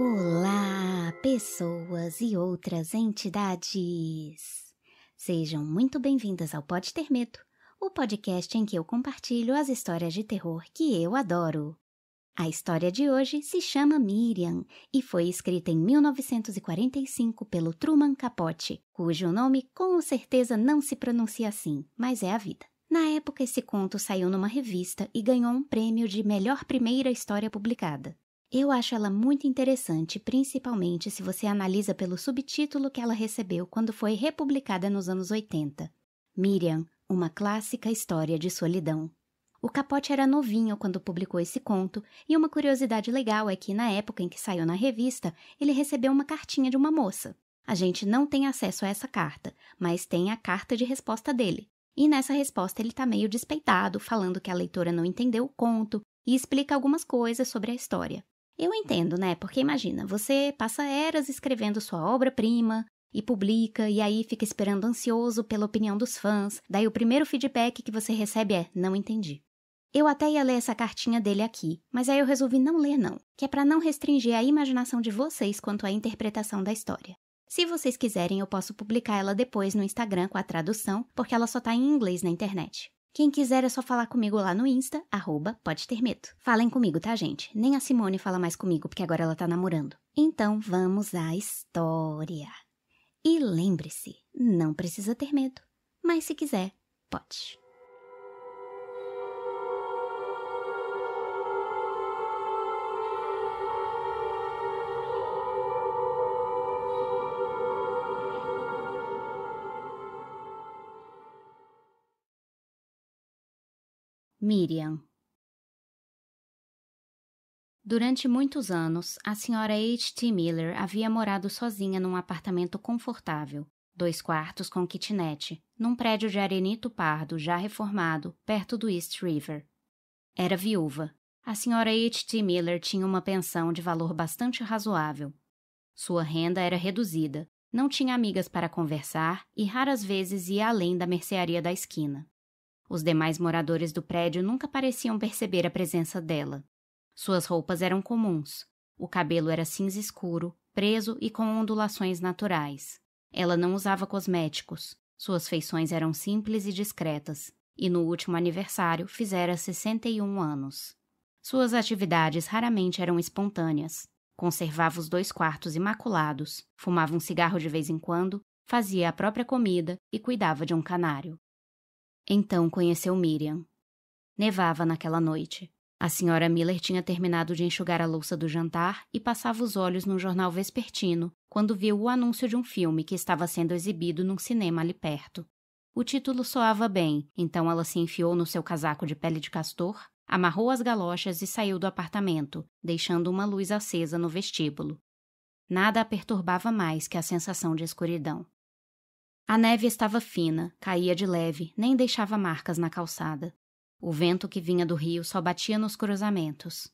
Olá, pessoas e outras entidades! Sejam muito bem-vindas ao Pode Ter Medo, o podcast em que eu compartilho as histórias de terror que eu adoro. A história de hoje se chama Miriam e foi escrita em 1945 pelo Truman Capote, cujo nome com certeza não se pronuncia assim, mas é a vida. Na época, esse conto saiu numa revista e ganhou um prêmio de melhor primeira história publicada. Eu acho ela muito interessante, principalmente se você analisa pelo subtítulo que ela recebeu quando foi republicada nos anos 80. Miriam, uma clássica história de solidão. O Capote era novinho quando publicou esse conto, e uma curiosidade legal é que, na época em que saiu na revista, ele recebeu uma cartinha de uma moça. A gente não tem acesso a essa carta, mas tem a carta de resposta dele. E nessa resposta ele tá meio despeitado, falando que a leitora não entendeu o conto e explica algumas coisas sobre a história. Eu entendo, né? Porque imagina, você passa eras escrevendo sua obra-prima e publica, e aí fica esperando ansioso pela opinião dos fãs, daí o primeiro feedback que você recebe é, não entendi. Eu até ia ler essa cartinha dele aqui, mas aí eu resolvi não ler não, que é pra não restringir a imaginação de vocês quanto à interpretação da história. Se vocês quiserem, eu posso publicar ela depois no Instagram com a tradução, porque ela só tá em inglês na internet. Quem quiser é só falar comigo lá no Insta, @podetermedo. Falem comigo, tá, gente? Nem a Simone fala mais comigo, porque agora ela tá namorando. Então, vamos à história. E lembre-se, não precisa ter medo. Mas se quiser, pode. Miriam. Durante muitos anos, a senhora H.T. Miller havia morado sozinha num apartamento confortável, 2 quartos com kitnet, num prédio de arenito pardo já reformado, perto do East River. Era viúva. A senhora H.T. Miller tinha uma pensão de valor bastante razoável. Sua renda era reduzida, não tinha amigas para conversar e raras vezes ia além da mercearia da esquina. Os demais moradores do prédio nunca pareciam perceber a presença dela. Suas roupas eram comuns. O cabelo era cinza escuro, preso e com ondulações naturais. Ela não usava cosméticos. Suas feições eram simples e discretas. E no último aniversário fizera 61 anos. Suas atividades raramente eram espontâneas. Conservava os 2 quartos imaculados, fumava um cigarro de vez em quando, fazia a própria comida e cuidava de um canário. Então conheceu Miriam. Nevava naquela noite. A senhora Miller tinha terminado de enxugar a louça do jantar e passava os olhos num jornal vespertino quando viu o anúncio de um filme que estava sendo exibido num cinema ali perto. O título soava bem, então ela se enfiou no seu casaco de pele de castor, amarrou as galochas e saiu do apartamento, deixando uma luz acesa no vestíbulo. Nada a perturbava mais que a sensação de escuridão. A neve estava fina, caía de leve, nem deixava marcas na calçada. O vento que vinha do rio só batia nos cruzamentos.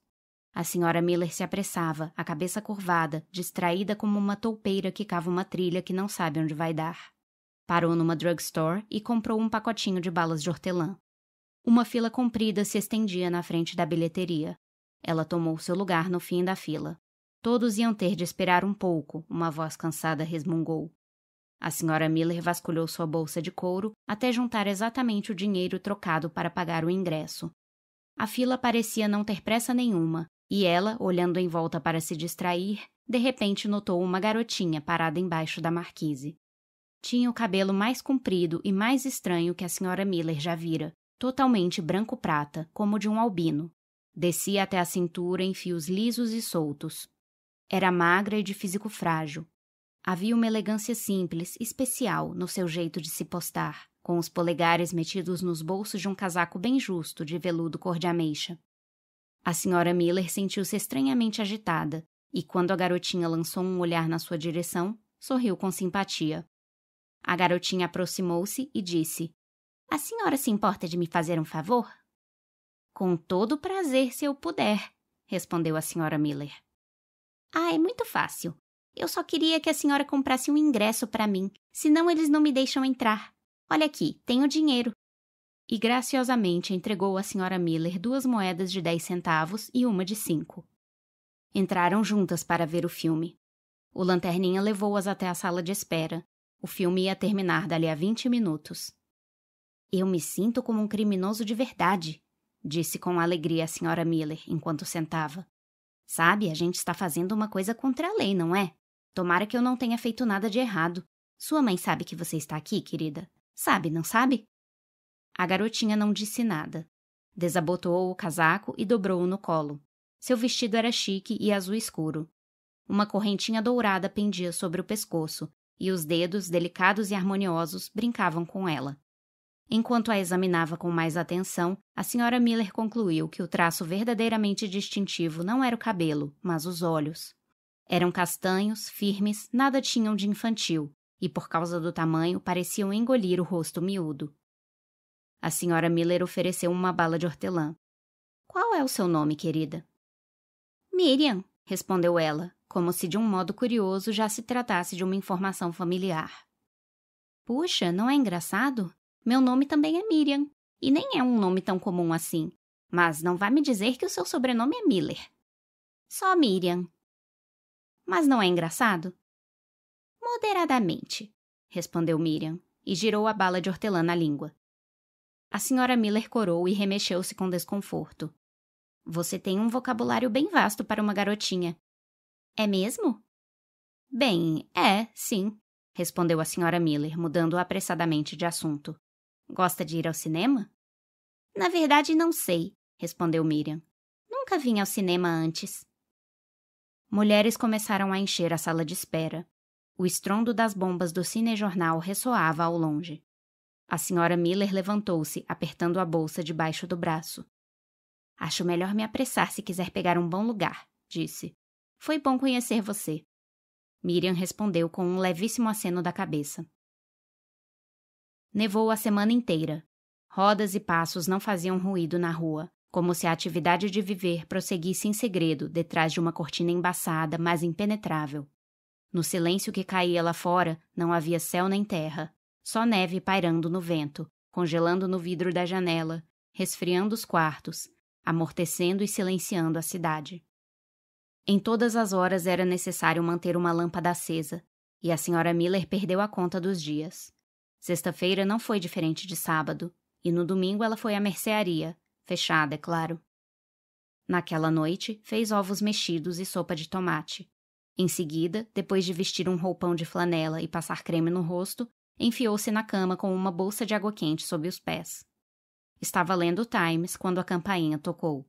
A senhora Miller se apressava, a cabeça curvada, distraída como uma toupeira que cava uma trilha que não sabe onde vai dar. Parou numa drugstore e comprou um pacotinho de balas de hortelã. Uma fila comprida se estendia na frente da bilheteria. Ela tomou seu lugar no fim da fila. Todos iam ter de esperar um pouco, uma voz cansada resmungou. A senhora Miller vasculhou sua bolsa de couro até juntar exatamente o dinheiro trocado para pagar o ingresso. A fila parecia não ter pressa nenhuma, e ela, olhando em volta para se distrair, de repente notou uma garotinha parada embaixo da marquise. Tinha o cabelo mais comprido e mais estranho que a senhora Miller já vira, totalmente branco-prata, como de um albino. Descia até a cintura em fios lisos e soltos. Era magra e de físico frágil. Havia uma elegância simples, especial, no seu jeito de se postar, com os polegares metidos nos bolsos de um casaco bem justo de veludo cor de ameixa. A senhora Miller sentiu-se estranhamente agitada, e quando a garotinha lançou um olhar na sua direção, sorriu com simpatia. A garotinha aproximou-se e disse, "A senhora se importa de me fazer um favor?" "Com todo o prazer, se eu puder", respondeu a senhora Miller. "Ah, é muito fácil. Eu só queria que a senhora comprasse um ingresso para mim, senão eles não me deixam entrar. Olha aqui, tenho dinheiro." E graciosamente entregou à senhora Miller 2 moedas de 10 centavos e uma de 5. Entraram juntas para ver o filme. O lanterninha levou-as até a sala de espera. O filme ia terminar dali a 20 minutos. Eu me sinto como um criminoso de verdade, disse com alegria a senhora Miller enquanto sentava. Sabe, a gente está fazendo uma coisa contra a lei, não é? Tomara que eu não tenha feito nada de errado. Sua mãe sabe que você está aqui, querida? Sabe, não sabe? A garotinha não disse nada. Desabotoou o casaco e dobrou-o no colo. Seu vestido era chique e azul escuro. Uma correntinha dourada pendia sobre o pescoço, e os dedos, delicados e harmoniosos, brincavam com ela. Enquanto a examinava com mais atenção, a senhora Miller concluiu que o traço verdadeiramente distintivo não era o cabelo, mas os olhos. Eram castanhos, firmes, nada tinham de infantil, e por causa do tamanho pareciam engolir o rosto miúdo. A senhora Miller ofereceu uma bala de hortelã. Qual é o seu nome, querida? Miriam, respondeu ela, como se de um modo curioso já se tratasse de uma informação familiar. Puxa, não é engraçado? Meu nome também é Miriam, e nem é um nome tão comum assim. Mas não vá me dizer que o seu sobrenome é Miller. Só Miriam. Mas não é engraçado? Moderadamente, respondeu Miriam, e girou a bala de hortelã na língua. A senhora Miller corou e remexeu-se com desconforto. Você tem um vocabulário bem vasto para uma garotinha. É mesmo? Bem, sim, respondeu a senhora Miller, mudando apressadamente de assunto. Gosta de ir ao cinema? Na verdade, não sei, respondeu Miriam. Nunca vim ao cinema antes. Mulheres começaram a encher a sala de espera. O estrondo das bombas do cinejornal ressoava ao longe. A senhora Miller levantou-se, apertando a bolsa debaixo do braço. Acho melhor me apressar se quiser pegar um bom lugar, disse. Foi bom conhecer você. Miriam respondeu com um levíssimo aceno da cabeça. Nevou a semana inteira. Rodas e passos não faziam ruído na rua, como se a atividade de viver prosseguisse em segredo detrás de uma cortina embaçada, mas impenetrável. No silêncio que caía lá fora, não havia céu nem terra, só neve pairando no vento, congelando no vidro da janela, resfriando os quartos, amortecendo e silenciando a cidade. Em todas as horas era necessário manter uma lâmpada acesa, e a senhora Miller perdeu a conta dos dias. Sexta-feira não foi diferente de sábado, e no domingo ela foi à mercearia, fechada, é claro. Naquela noite, fez ovos mexidos e sopa de tomate. Em seguida, depois de vestir um roupão de flanela e passar creme no rosto, enfiou-se na cama com uma bolsa de água quente sob os pés. Estava lendo o Times quando a campainha tocou.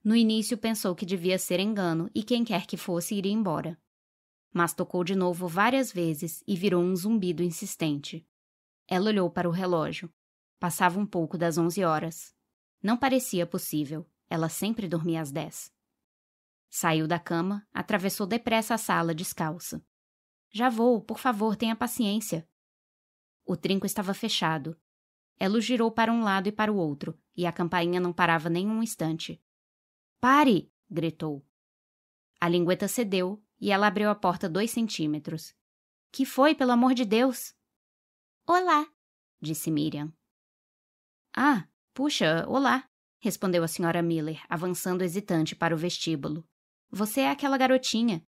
No início pensou que devia ser engano e quem quer que fosse iria embora. Mas tocou de novo várias vezes e virou um zumbido insistente. Ela olhou para o relógio. Passava um pouco das 11 horas. Não parecia possível. Ela sempre dormia às 10. Saiu da cama, atravessou depressa a sala descalça. Já vou, por favor, tenha paciência. O trinco estava fechado. Ela girou para um lado e para o outro, e a campainha não parava nem um instante. Pare! Gritou. A lingueta cedeu e ela abriu a porta 2 centímetros. Que foi, pelo amor de Deus? Olá, disse Miriam. Ah, puxa, olá, respondeu a senhora Miller, avançando hesitante para o vestíbulo. Você é aquela garotinha.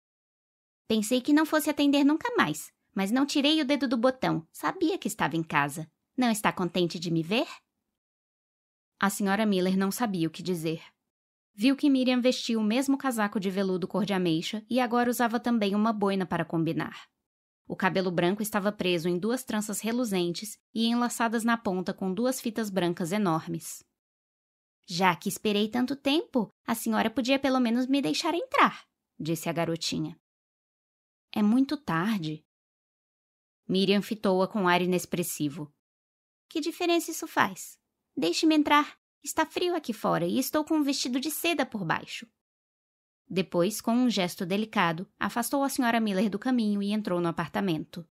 Pensei que não fosse atender nunca mais, mas não tirei o dedo do botão. Sabia que estava em casa. Não está contente de me ver? A senhora Miller não sabia o que dizer. Viu que Miriam vestia o mesmo casaco de veludo cor de ameixa e agora usava também uma boina para combinar. O cabelo branco estava preso em 2 tranças reluzentes e enlaçadas na ponta com 2 fitas brancas enormes. Já que esperei tanto tempo, a senhora podia pelo menos me deixar entrar, disse a garotinha. É muito tarde. Miriam fitou-a com ar inexpressivo. Que diferença isso faz? Deixe-me entrar. Está frio aqui fora e estou com um vestido de seda por baixo. Depois, com um gesto delicado, afastou a senhora Miller do caminho e entrou no apartamento.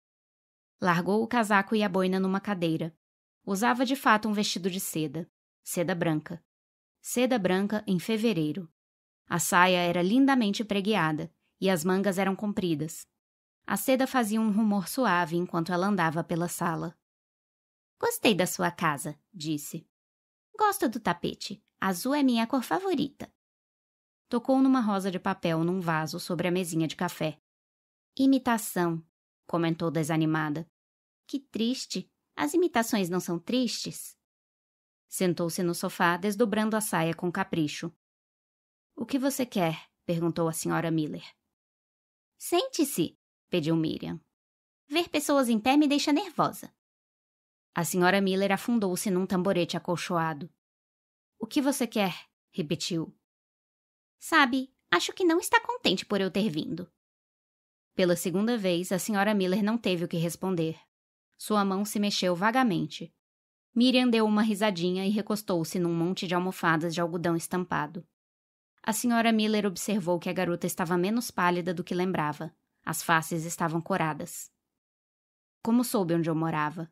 Largou o casaco e a boina numa cadeira. Usava de fato um vestido de seda. Seda branca. Seda branca em fevereiro. A saia era lindamente pregueada e as mangas eram compridas. A seda fazia um rumor suave enquanto ela andava pela sala. Gostei da sua casa, disse. Gosto do tapete. Azul é minha cor favorita. Tocou numa rosa de papel num vaso sobre a mesinha de café. Imitação, comentou desanimada. Que triste. As imitações não são tristes? Sentou-se no sofá, desdobrando a saia com capricho. O que você quer? Perguntou a senhora Miller. Sente-se, pediu Miriam. Ver pessoas em pé me deixa nervosa. A senhora Miller afundou-se num tamborete acolchoado. O que você quer? Repetiu. Sabe, acho que não está contente por eu ter vindo. Pela segunda vez, a senhora Miller não teve o que responder. Sua mão se mexeu vagamente. Miriam deu uma risadinha e recostou-se num monte de almofadas de algodão estampado. A senhora Miller observou que a garota estava menos pálida do que lembrava. As faces estavam coradas. Como soube onde eu morava?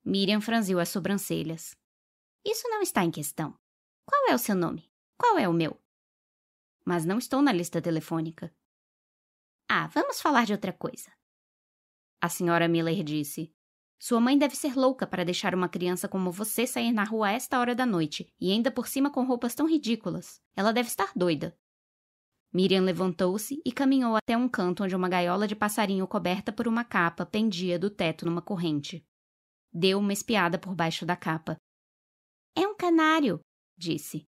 Miriam franziu as sobrancelhas. Isso não está em questão. Qual é o seu nome? Qual é o meu? Mas não estou na lista telefônica. Ah, vamos falar de outra coisa. A senhora Miller disse. Sua mãe deve ser louca para deixar uma criança como você sair na rua a esta hora da noite, e ainda por cima com roupas tão ridículas. Ela deve estar doida. Miriam levantou-se e caminhou até um canto onde uma gaiola de passarinho coberta por uma capa pendia do teto numa corrente. Deu uma espiada por baixo da capa. É um canário, disse.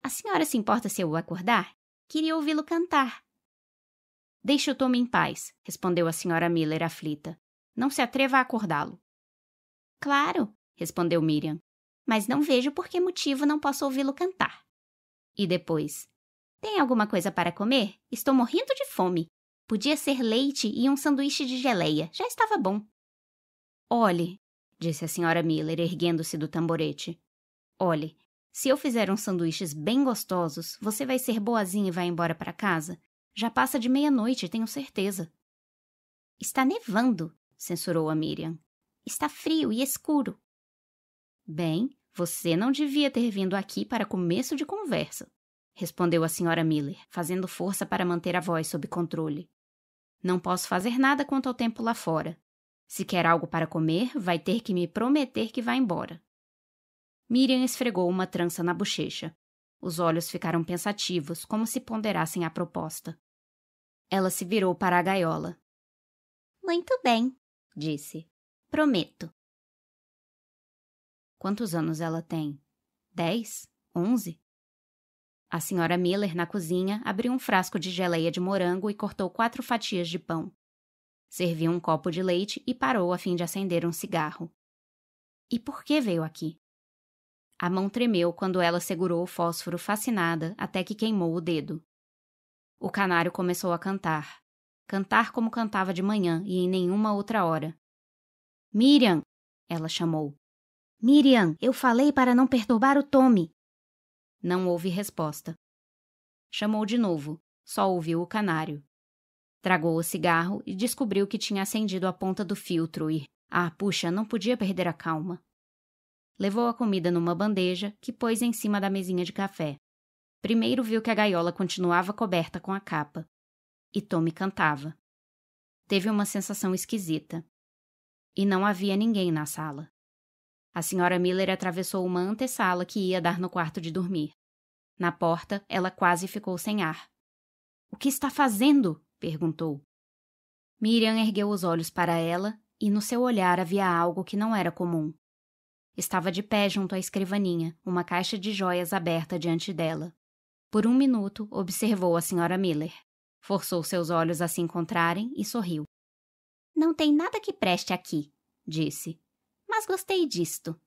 A senhora se importa se eu o acordar? Queria ouvi-lo cantar. Deixe o Tommy em paz, respondeu a senhora Miller aflita. Não se atreva a acordá-lo. Claro, respondeu Miriam, mas não vejo por que motivo não posso ouvi-lo cantar. E depois? Tem alguma coisa para comer? Estou morrendo de fome. Podia ser leite e um sanduíche de geleia. Já estava bom. Olhe, disse a senhora Miller, erguendo-se do tamborete. Olhe, se eu fizer uns sanduíches bem gostosos, você vai ser boazinha e vai embora para casa? Já passa de meia-noite, tenho certeza. Está nevando, censurou a Miriam. Está frio e escuro. Bem, você não devia ter vindo aqui para começo de conversa, respondeu a senhora Miller, fazendo força para manter a voz sob controle. Não posso fazer nada quanto ao tempo lá fora. Se quer algo para comer, vai ter que me prometer que vai embora. Miriam esfregou uma trança na bochecha. Os olhos ficaram pensativos, como se ponderassem a proposta. Ela se virou para a gaiola. Muito bem, disse. Prometo. Quantos anos ela tem? 10? 11? A senhora Miller, na cozinha, abriu um frasco de geleia de morango e cortou 4 fatias de pão. Serviu um copo de leite e parou a fim de acender um cigarro. E por que veio aqui? A mão tremeu quando ela segurou o fósforo fascinada até que queimou o dedo. O canário começou a cantar. Cantar como cantava de manhã e em nenhuma outra hora. Miriam! Ela chamou. Miriam, eu falei para não perturbar o Tommy. Não houve resposta. Chamou de novo, só ouviu o canário. Tragou o cigarro e descobriu que tinha acendido a ponta do filtro e, puxa, não podia perder a calma. Levou a comida numa bandeja que pôs em cima da mesinha de café. Primeiro viu que a gaiola continuava coberta com a capa. E Tommy cantava. Teve uma sensação esquisita. E não havia ninguém na sala. A senhora Miller atravessou uma antessala que ia dar no quarto de dormir. Na porta, ela quase ficou sem ar. — O que está fazendo? Perguntou. Miriam ergueu os olhos para ela e no seu olhar havia algo que não era comum. Estava de pé junto à escrivaninha, uma caixa de joias aberta diante dela. Por um minuto, observou a senhora Miller. Forçou seus olhos a se encontrarem e sorriu. — Não tem nada que preste aqui, disse. Mas gostei disto.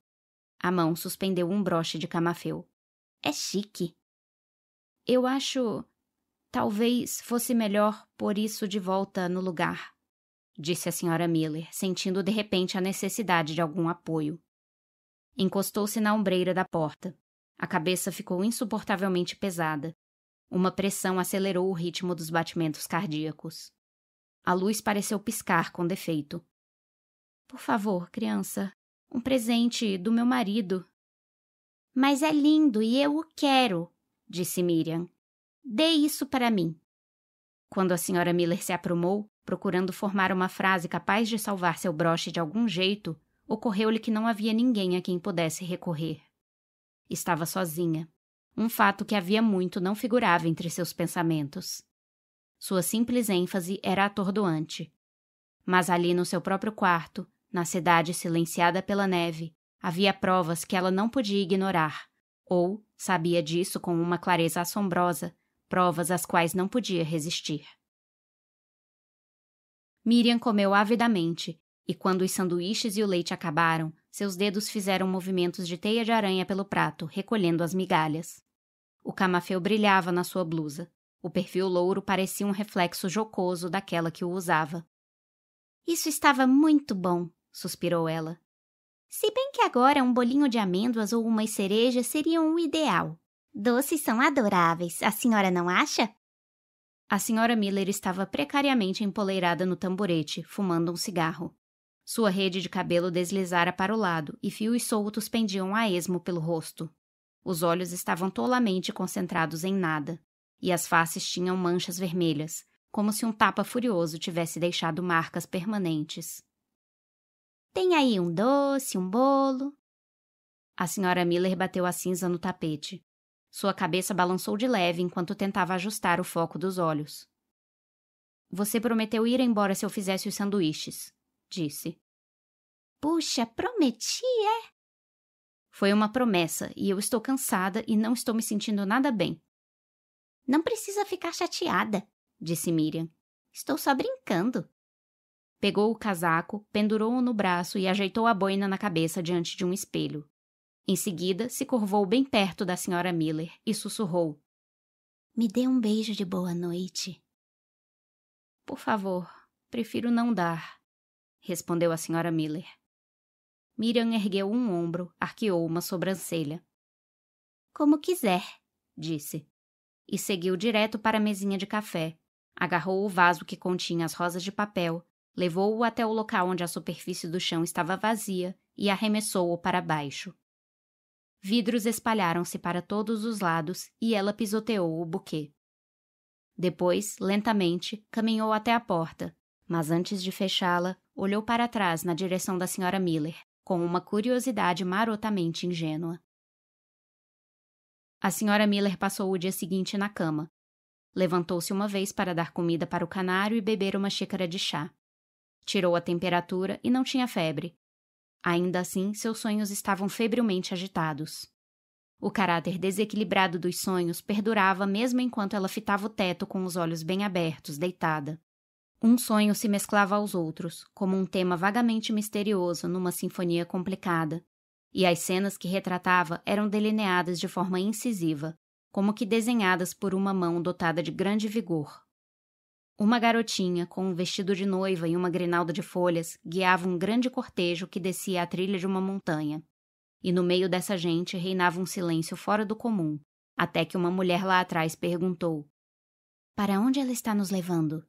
A mão suspendeu um broche de camafeu. É chique. Eu acho... Talvez fosse melhor pôr isso de volta no lugar, disse a senhora Miller, sentindo de repente a necessidade de algum apoio. Encostou-se na ombreira da porta. A cabeça ficou insuportavelmente pesada. Uma pressão acelerou o ritmo dos batimentos cardíacos. A luz pareceu piscar com defeito. Por favor, criança, um presente do meu marido. Mas é lindo e eu o quero, disse Miriam. Dê isso para mim. Quando a senhora Miller se aprumou, procurando formar uma frase capaz de salvar seu broche de algum jeito, ocorreu-lhe que não havia ninguém a quem pudesse recorrer. Estava sozinha. um fato que havia muito não figurava entre seus pensamentos. Sua simples ênfase era atordoante. Mas ali no seu próprio quarto, na cidade silenciada pela neve, havia provas que ela não podia ignorar, ou sabia disso com uma clareza assombrosa, provas às quais não podia resistir. Miriam comeu avidamente, e quando os sanduíches e o leite acabaram, seus dedos fizeram movimentos de teia de aranha pelo prato, recolhendo as migalhas. O camafeu brilhava na sua blusa. O perfil louro parecia um reflexo jocoso daquela que o usava. Isso estava muito bom, suspirou ela. Se bem que agora um bolinho de amêndoas ou umas cerejas seriam o ideal. Doces são adoráveis, a senhora não acha? A senhora Miller estava precariamente empoleirada no tamborete, fumando um cigarro. Sua rede de cabelo deslizara para o lado e fios soltos pendiam a esmo pelo rosto. Os olhos estavam tolamente concentrados em nada, e as faces tinham manchas vermelhas, como se um tapa furioso tivesse deixado marcas permanentes. Tem aí um doce, um bolo? A senhora Miller bateu a cinza no tapete. Sua cabeça balançou de leve enquanto tentava ajustar o foco dos olhos. Você prometeu ir embora se eu fizesse os sanduíches, disse. Puxa, prometi, é? Foi uma promessa e eu estou cansada e não estou me sentindo nada bem. Não precisa ficar chateada, disse Miriam. Estou só brincando. Pegou o casaco, pendurou-o no braço e ajeitou a boina na cabeça diante de um espelho. Em seguida, se curvou bem perto da senhora Miller e sussurrou. Me dê um beijo de boa noite. Por favor, prefiro não dar, respondeu a senhora Miller. Miriam ergueu um ombro, arqueou uma sobrancelha. Como quiser, disse. E seguiu direto para a mesinha de café. Agarrou o vaso que continha as rosas de papel, levou-o até o local onde a superfície do chão estava vazia e arremessou-o para baixo. Vidros espalharam-se para todos os lados e ela pisoteou o buquê. Depois, lentamente, caminhou até a porta, mas antes de fechá-la, olhou para trás na direção da senhora Miller, com uma curiosidade marotamente ingênua. A senhora Miller passou o dia seguinte na cama. Levantou-se uma vez para dar comida para o canário e beber uma xícara de chá. Tirou a temperatura e não tinha febre. Ainda assim, seus sonhos estavam febrilmente agitados. O caráter desequilibrado dos sonhos perdurava mesmo enquanto ela fitava o teto com os olhos bem abertos, deitada. Um sonho se mesclava aos outros, como um tema vagamente misterioso numa sinfonia complicada, e as cenas que retratava eram delineadas de forma incisiva, como que desenhadas por uma mão dotada de grande vigor. Uma garotinha, com um vestido de noiva e uma grinalda de folhas, guiava um grande cortejo que descia a trilha de uma montanha. E no meio dessa gente reinava um silêncio fora do comum, até que uma mulher lá atrás perguntou: Para onde ela está nos levando?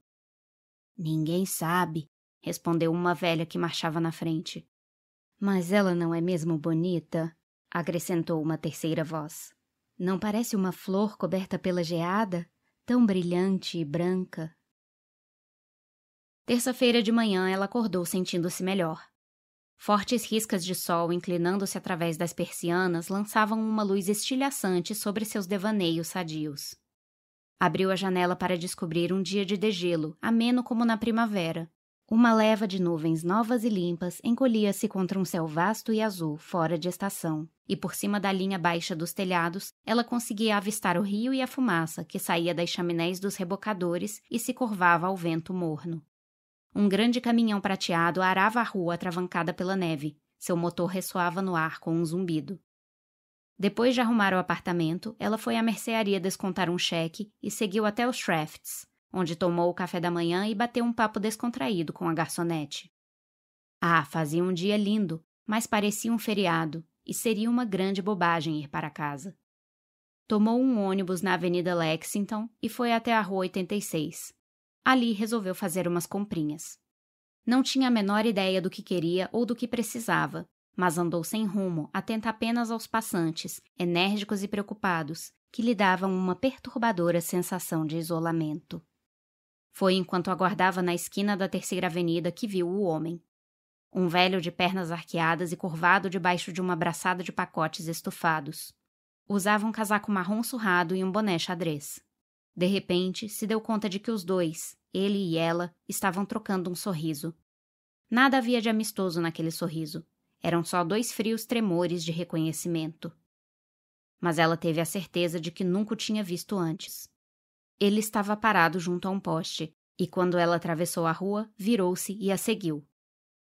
Ninguém sabe, respondeu uma velha que marchava na frente. Mas ela não é mesmo bonita? Acrescentou uma terceira voz. Não parece uma flor coberta pela geada? Tão brilhante e branca. Terça-feira de manhã ela acordou sentindo-se melhor. Fortes riscas de sol inclinando-se através das persianas lançavam uma luz estilhaçante sobre seus devaneios sadios. Abriu a janela para descobrir um dia de degelo, ameno como na primavera. Uma leva de nuvens novas e limpas encolhia-se contra um céu vasto e azul, fora de estação, e por cima da linha baixa dos telhados, ela conseguia avistar o rio e a fumaça que saía das chaminés dos rebocadores e se curvava ao vento morno. Um grande caminhão prateado arava a rua atravancada pela neve. Seu motor ressoava no ar com um zumbido. Depois de arrumar o apartamento, ela foi à mercearia descontar um cheque e seguiu até os Schrafts, onde tomou o café da manhã e bateu um papo descontraído com a garçonete. Fazia um dia lindo, mas parecia um feriado, e seria uma grande bobagem ir para casa. Tomou um ônibus na Avenida Lexington e foi até a Rua 86. Ali resolveu fazer umas comprinhas. Não tinha a menor ideia do que queria ou do que precisava, mas andou sem rumo, atenta apenas aos passantes, enérgicos e preocupados, que lhe davam uma perturbadora sensação de isolamento. Foi enquanto aguardava na esquina da Terceira Avenida que viu o homem. Um velho de pernas arqueadas e curvado debaixo de uma braçada de pacotes estufados. Usava um casaco marrom surrado e um boné xadrez. De repente, se deu conta de que os dois, ele e ela, estavam trocando um sorriso. Nada havia de amistoso naquele sorriso. Eram só 2 frios tremores de reconhecimento. Mas ela teve a certeza de que nunca o tinha visto antes. Ele estava parado junto a um poste, e quando ela atravessou a rua, virou-se e a seguiu.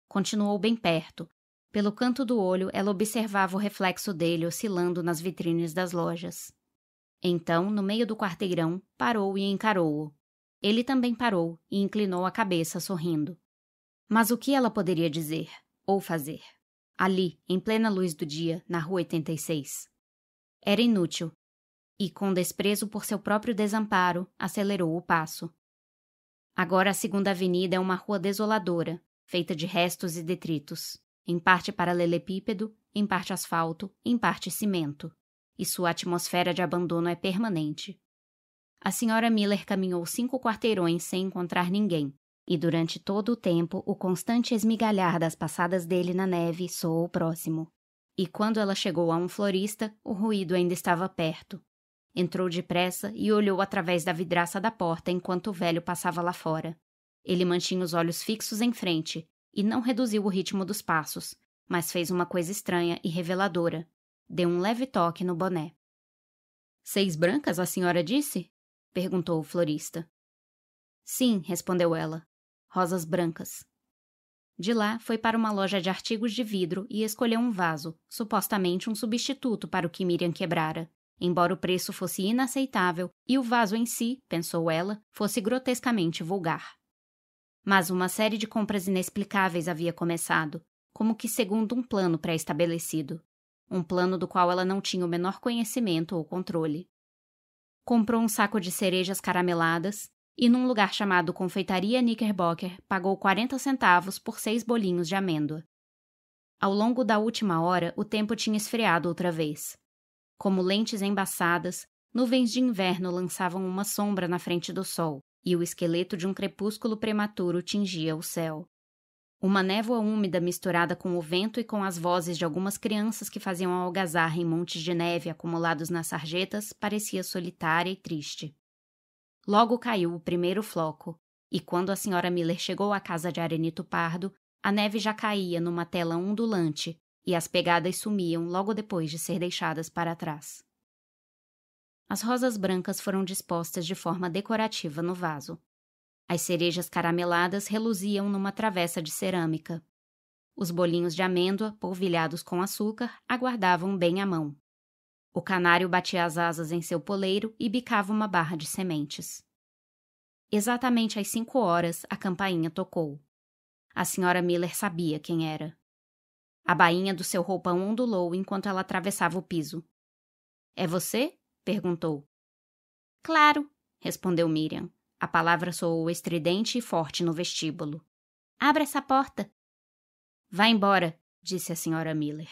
Continuou bem perto. Pelo canto do olho, ela observava o reflexo dele oscilando nas vitrines das lojas. Então, no meio do quarteirão, parou e encarou-o. Ele também parou e inclinou a cabeça, sorrindo. Mas o que ela poderia dizer, ou fazer? Ali, em plena luz do dia, na Rua 86. Era inútil, e, com desprezo por seu próprio desamparo, acelerou o passo. Agora a Segunda Avenida é uma rua desoladora, feita de restos e detritos, em parte paralelepípedo, em parte asfalto, em parte cimento, e sua atmosfera de abandono é permanente. A senhora Miller caminhou 5 quarteirões sem encontrar ninguém, e durante todo o tempo o constante esmigalhar das passadas dele na neve soou próximo. E quando ela chegou a um florista, o ruído ainda estava perto. Entrou depressa e olhou através da vidraça da porta enquanto o velho passava lá fora. Ele mantinha os olhos fixos em frente e não reduziu o ritmo dos passos, mas fez uma coisa estranha e reveladora. Deu um leve toque no boné. "6 brancas, a senhora disse?" perguntou o florista. "Sim", respondeu ela. "Rosas brancas." De lá, foi para uma loja de artigos de vidro e escolheu um vaso, supostamente um substituto para o que Miriam quebrara, embora o preço fosse inaceitável e o vaso em si, pensou ela, fosse grotescamente vulgar. Mas uma série de compras inexplicáveis havia começado, como que segundo um plano pré-estabelecido. Um plano do qual ela não tinha o menor conhecimento ou controle. Comprou um saco de cerejas carameladas e, num lugar chamado Confeitaria Knickerbocker, pagou 40 centavos por 6 bolinhos de amêndoa. Ao longo da última hora, o tempo tinha esfriado outra vez. Como lentes embaçadas, nuvens de inverno lançavam uma sombra na frente do sol, e o esqueleto de um crepúsculo prematuro tingia o céu. Uma névoa úmida misturada com o vento e com as vozes de algumas crianças que faziam algazarra em montes de neve acumulados nas sarjetas parecia solitária e triste. Logo caiu o primeiro floco, e quando a senhora Miller chegou à casa de Arenito Pardo, a neve já caía numa tela ondulante e as pegadas sumiam logo depois de ser deixadas para trás. As rosas brancas foram dispostas de forma decorativa no vaso. As cerejas carameladas reluziam numa travessa de cerâmica. Os bolinhos de amêndoa, polvilhados com açúcar, aguardavam bem à mão. O canário batia as asas em seu poleiro e bicava uma barra de sementes. Exatamente às 5 horas, a campainha tocou. A senhora Miller sabia quem era. A bainha do seu roupão ondulou enquanto ela atravessava o piso. "É você?" perguntou. "Claro", respondeu Miriam. A palavra soou estridente e forte no vestíbulo. "Abra essa porta." "Vá embora", disse a senhora Miller.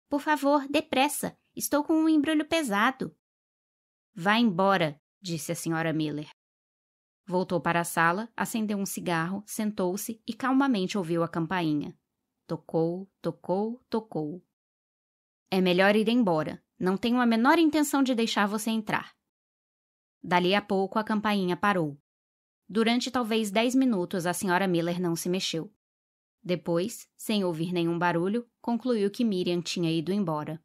"Por favor, depressa. Estou com um embrulho pesado." "Vá embora", disse a senhora Miller. Voltou para a sala, acendeu um cigarro, sentou-se e calmamente ouviu a campainha. Tocou, tocou, tocou. "É melhor ir embora. Não tenho a menor intenção de deixar você entrar." Dali a pouco a campainha parou. Durante talvez 10 minutos a senhora Miller não se mexeu. Depois, sem ouvir nenhum barulho, concluiu que Miriam tinha ido embora.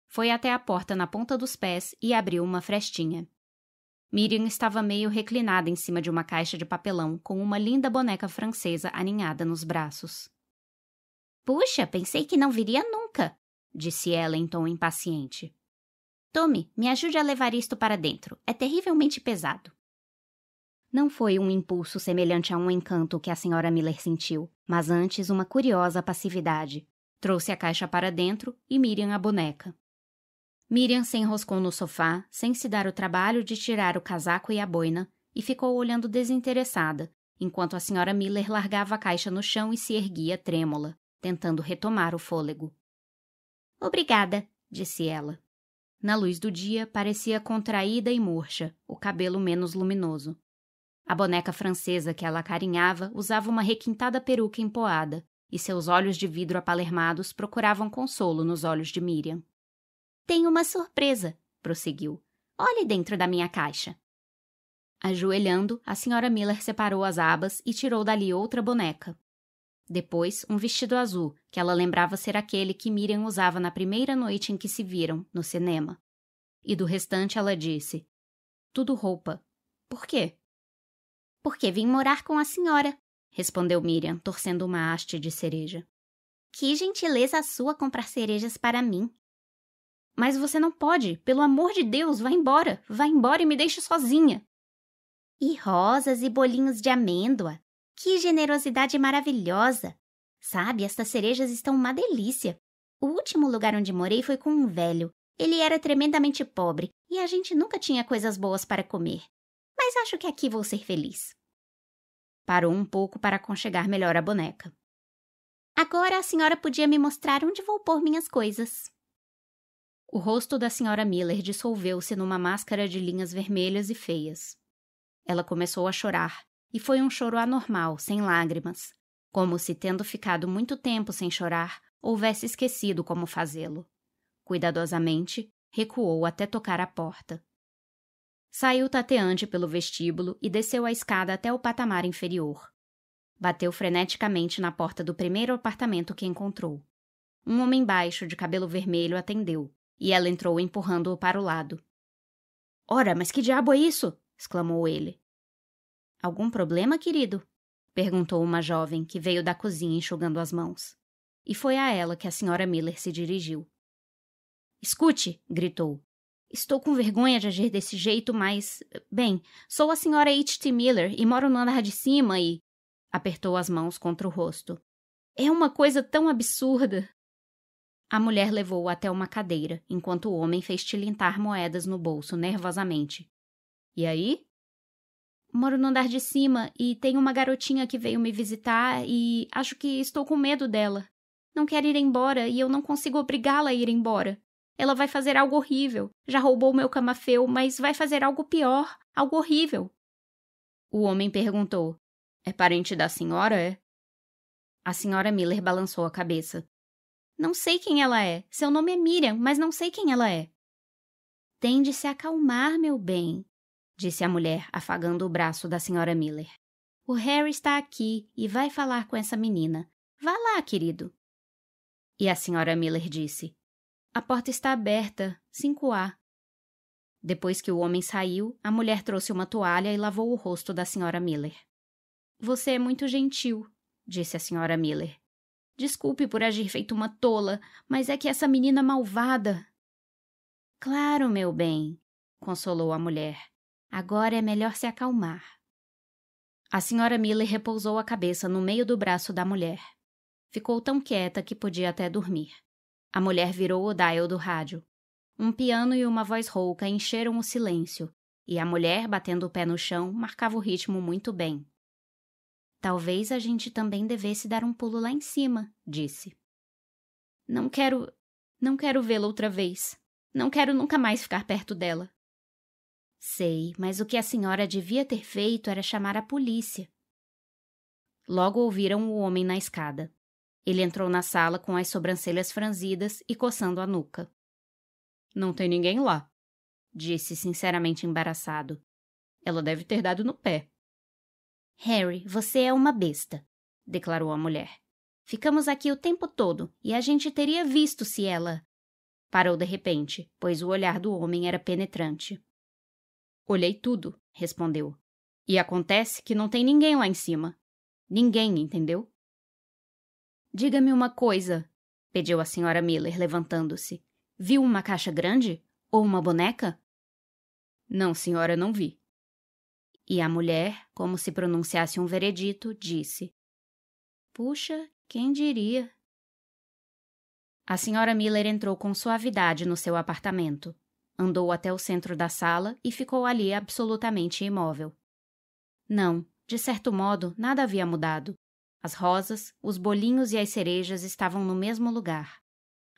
Foi até a porta na ponta dos pés e abriu uma frestinha. Miriam estava meio reclinada em cima de uma caixa de papelão com uma linda boneca francesa aninhada nos braços. "Puxa, pensei que não viria nunca", disse ela em tom impaciente. "Tome, me ajude a levar isto para dentro. É terrivelmente pesado." Não foi um impulso semelhante a um encanto que a senhora Miller sentiu, mas antes uma curiosa passividade. Trouxe a caixa para dentro e Miriam a boneca. Miriam se enroscou no sofá, sem se dar o trabalho de tirar o casaco e a boina, e ficou olhando desinteressada, enquanto a senhora Miller largava a caixa no chão e se erguia trêmula, tentando retomar o fôlego. "Obrigada", disse ela. Na luz do dia, parecia contraída e murcha, o cabelo menos luminoso. A boneca francesa que ela acarinhava usava uma requintada peruca empoada, e seus olhos de vidro apalermados procuravam consolo nos olhos de Miriam. Tenho uma surpresa, prosseguiu. Olhe dentro da minha caixa. Ajoelhando, a senhora Miller separou as abas e tirou dali outra boneca. Depois, um vestido azul, que ela lembrava ser aquele que Miriam usava na primeira noite em que se viram, no cinema. E do restante ela disse, tudo roupa. Por quê? Porque vim morar com a senhora, respondeu Miriam, torcendo uma haste de cereja. Que gentileza sua comprar cerejas para mim. Mas você não pode, pelo amor de Deus, vá embora e me deixe sozinha. E rosas e bolinhos de amêndoa. Que generosidade maravilhosa! Sabe, estas cerejas estão uma delícia. O último lugar onde morei foi com um velho. Ele era tremendamente pobre e a gente nunca tinha coisas boas para comer. Mas acho que aqui vou ser feliz. Parou um pouco para aconchegar melhor a boneca. Agora a senhora podia me mostrar onde vou pôr minhas coisas. O rosto da senhora Miller dissolveu-se numa máscara de linhas vermelhas e feias. Ela começou a chorar, e foi um choro anormal, sem lágrimas, como se, tendo ficado muito tempo sem chorar, houvesse esquecido como fazê-lo. Cuidadosamente, recuou até tocar a porta. Saiu tateante pelo vestíbulo e desceu a escada até o patamar inferior. Bateu freneticamente na porta do primeiro apartamento que encontrou. Um homem baixo, de cabelo vermelho, atendeu, e ela entrou empurrando-o para o lado. — Ora, mas que diabo é isso? — exclamou ele. — Algum problema, querido? — perguntou uma jovem que veio da cozinha enxugando as mãos. E foi a ela que a senhora Miller se dirigiu. — Escute! — gritou. — Estou com vergonha de agir desse jeito, mas... Bem, sou a senhora H.T. Miller e moro no andar de cima e... Apertou as mãos contra o rosto. — É uma coisa tão absurda! A mulher levou-o até uma cadeira, enquanto o homem fez tilintar moedas no bolso nervosamente. — E aí? — Moro no andar de cima e tenho uma garotinha que veio me visitar e acho que estou com medo dela. Não quer ir embora e eu não consigo obrigá-la a ir embora. Ela vai fazer algo horrível. Já roubou meu camafeu, mas vai fazer algo pior, algo horrível. O homem perguntou. — É parente da senhora, é? A senhora Miller balançou a cabeça. Não sei quem ela é. Seu nome é Miriam, mas não sei quem ela é. Tem de se acalmar, meu bem, disse a mulher, afagando o braço da senhora Miller. O Harry está aqui e vai falar com essa menina. Vá lá, querido. E a senhora Miller disse, a porta está aberta, 5A. Depois que o homem saiu, a mulher trouxe uma toalha e lavou o rosto da senhora Miller. Você é muito gentil, disse a senhora Miller. Desculpe por agir feito uma tola, mas é que essa menina malvada... Claro, meu bem, consolou a mulher. Agora é melhor se acalmar. A senhora Miller repousou a cabeça no meio do braço da mulher. Ficou tão quieta que podia até dormir. A mulher virou o dial do rádio. Um piano e uma voz rouca encheram o silêncio, e a mulher, batendo o pé no chão, marcava o ritmo muito bem. Talvez a gente também devesse dar um pulo lá em cima, disse. Não quero vê-la outra vez. Não quero nunca mais ficar perto dela. Sei, mas o que a senhora devia ter feito era chamar a polícia. Logo ouviram o homem na escada. Ele entrou na sala com as sobrancelhas franzidas e coçando a nuca. Não tem ninguém lá, disse sinceramente embaraçado. Ela deve ter dado no pé. Harry, você é uma besta, declarou a mulher. Ficamos aqui o tempo todo e a gente teria visto se ela... Parou de repente, pois o olhar do homem era penetrante. Olhei tudo, respondeu. E acontece que não tem ninguém lá em cima. Ninguém, entendeu? Diga-me uma coisa, pediu a senhora Miller, levantando-se. Viu uma caixa grande? Ou uma boneca? Não, senhora, não vi. E a mulher, como se pronunciasse um veredito, disse. Puxa, quem diria? A senhora Miller entrou com suavidade no seu apartamento. Andou até o centro da sala e ficou ali absolutamente imóvel. Não, de certo modo, nada havia mudado. As rosas, os bolinhos e as cerejas estavam no mesmo lugar.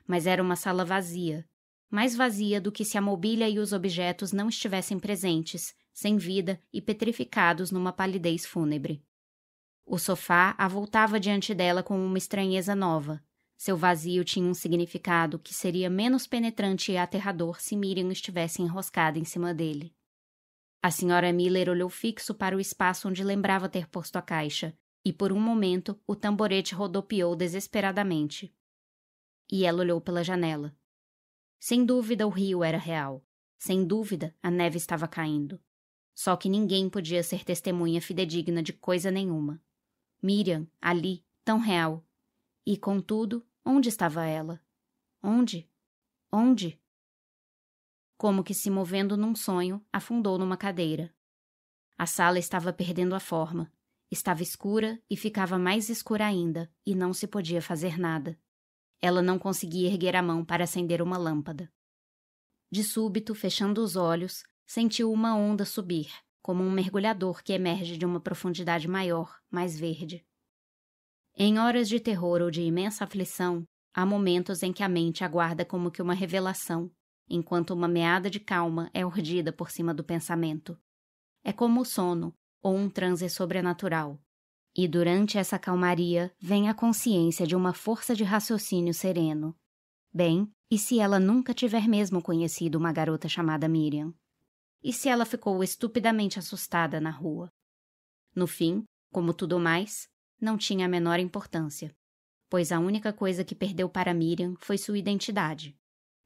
Mas era uma sala vazia, mais vazia do que se a mobília e os objetos não estivessem presentes, sem vida e petrificados numa palidez fúnebre. O sofá avultava diante dela com uma estranheza nova, Seu vazio tinha um significado que seria menos penetrante e aterrador se Miriam estivesse enroscada em cima dele. A senhora Miller olhou fixo para o espaço onde lembrava ter posto a caixa, e por um momento o tamborete rodopiou desesperadamente. E ela olhou pela janela. Sem dúvida o rio era real. Sem dúvida a neve estava caindo. Só que ninguém podia ser testemunha fidedigna de coisa nenhuma. Miriam, ali, tão real. E, contudo, onde estava ela? Onde? Onde? Como que se movendo num sonho, afundou numa cadeira. A sala estava perdendo a forma. Estava escura e ficava mais escura ainda, e não se podia fazer nada. Ela não conseguia erguer a mão para acender uma lâmpada. De súbito, fechando os olhos, sentiu uma onda subir, como um mergulhador que emerge de uma profundidade maior, mais verde. Em horas de terror ou de imensa aflição, há momentos em que a mente aguarda como que uma revelação, enquanto uma meada de calma é urdida por cima do pensamento. É como o sono, ou um transe sobrenatural. E durante essa calmaria vem a consciência de uma força de raciocínio sereno. Bem, e se ela nunca tiver mesmo conhecido uma garota chamada Miriam? E se ela ficou estupidamente assustada na rua? No fim, como tudo mais, não tinha a menor importância, pois a única coisa que perdeu para Miriam foi sua identidade.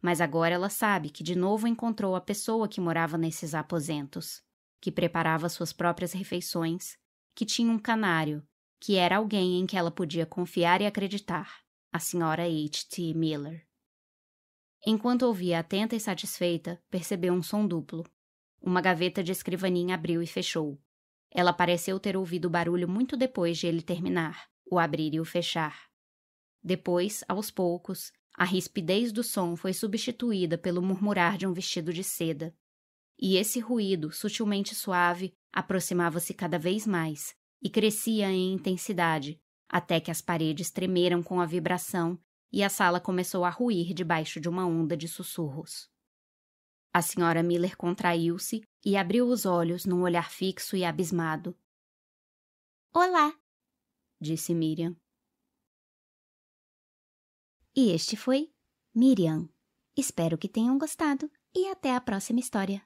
Mas agora ela sabe que de novo encontrou a pessoa que morava nesses aposentos, que preparava suas próprias refeições, que tinha um canário, que era alguém em que ela podia confiar e acreditar, a senhora H.T. Miller. Enquanto ouvia atenta e satisfeita, percebeu um som duplo. Uma gaveta de escrivaninha abriu e fechou. Ela pareceu ter ouvido o barulho muito depois de ele terminar, o abrir e o fechar. Depois, aos poucos, a rispidez do som foi substituída pelo murmurar de um vestido de seda. E esse ruído, sutilmente suave, aproximava-se cada vez mais e crescia em intensidade, até que as paredes tremeram com a vibração e a sala começou a ruir debaixo de uma onda de sussurros. A senhora Miller contraiu-se e abriu os olhos num olhar fixo e abismado. Olá, disse Miriam. E este foi Miriam. Espero que tenham gostado e até a próxima história.